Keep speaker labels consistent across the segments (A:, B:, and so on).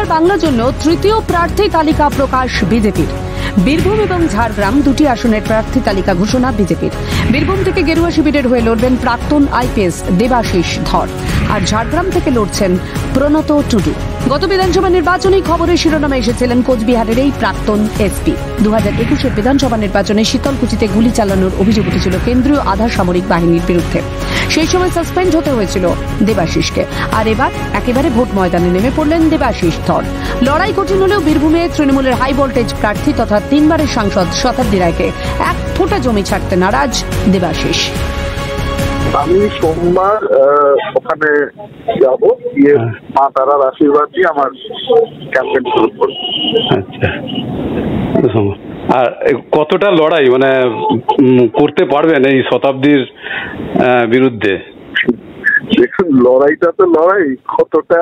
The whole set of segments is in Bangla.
A: এবার বাংলার জন্য তৃতীয় প্রার্থী তালিকা প্রকাশ বিজেপির। বীরভূম এবং ঝাড়গ্রাম দুটি আসনের প্রার্থী তালিকা ঘোষণা বিজেপির। বীরভূম থেকে গেরুয়া শিবিরের হয়ে লড়বেন প্রাক্তন আইপিএস দেবাশিস ধর, আর ঝাড়গ্রাম থেকে লড়ছেন প্রণত টুডু। গত বিধানসভা নির্বাচনী খবরের শিরোনামে এসেছিলেন কোচবিহারের এই প্রাক্তন এসপি। 2021-এর বিধানসভা নির্বাচনে শীতলকুচিতে গুলি চালানোর অভিযোগ উঠেছিল কেন্দ্রীয় আধা সামরিক বাহিনীর বিরুদ্ধে। সেই সময় সাসপেন্ড হতে হয়েছিল দেবাশিসকে, আর এবার একেবারে ভোট ময়দানে নেমে পড়লেন দেবাশিস ধর। লড়াই কঠিন হলেও বীরভূমে তৃণমূলের হাই ভোল্টেজ প্রার্থী তথা 3বারের সাংসদ শতাব্দী রায়কে এক ফোঁটা জমি ছাড়তে নারাজ দেবাশিস।
B: আমি সোমবার ওখানে যাব, গিয়ে মা তারার আশীর্বাদ দিয়ে আমার ক্যাম্পেইন শুরু করব।
C: আচ্ছা, আর কতটা লড়াই মানে করতে পারবেন এই শতাব্দীর বিরুদ্ধে?
B: দেখুন, লড়াইটা তো লড়াই, কতটা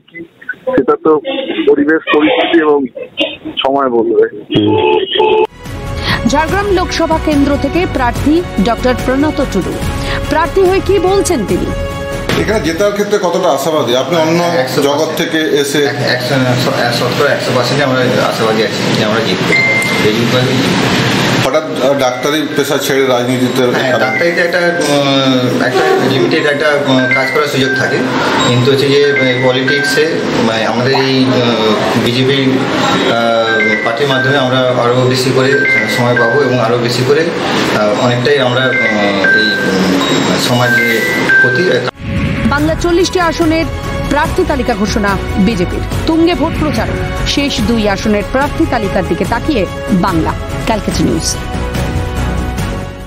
B: কি সেটা তো পরিবেশ পরিস্থিতি এবং সময় বলবে।
A: ঝাড়গ্রাম লোকসভা কেন্দ্র থেকে প্রার্থী ডক্টর প্রণত টুডু প্রার্থী হয়ে কি বলছেন তিনি?
D: এখানে জেতার ক্ষেত্রে কতটা আশাবাদী আপনি? অন্য জগৎ থেকে এসে
E: 100% আমরা আশাবাদী আছি যে আমরা জিতবো।
D: হঠাৎ ডাক্তারি পেশা ছেড়ে রাজনীতিতে?
E: ডাক্তারিতে একটা লিমিটেড একটা কাজ করার সুযোগ থাকে, কিন্তু হচ্ছে যে পলিটিক্সে আমাদের এই বিজেপি পার্টির মাধ্যমে আমরা আরও বেশি করে সময় পাবো এবং আরও বেশি করে অনেকটাই আমরা এই সমাজের প্রতি।
A: বাংলা 40টি আসনের প্রার্থী তালিকা ঘোষণা বিজেপির। তুঙ্গে ভোট প্রচার। শেষ 2 আসনের প্রার্থী তালিকার দিকে তাকিয়ে বাংলা। ক্যালকাটা নিউজ।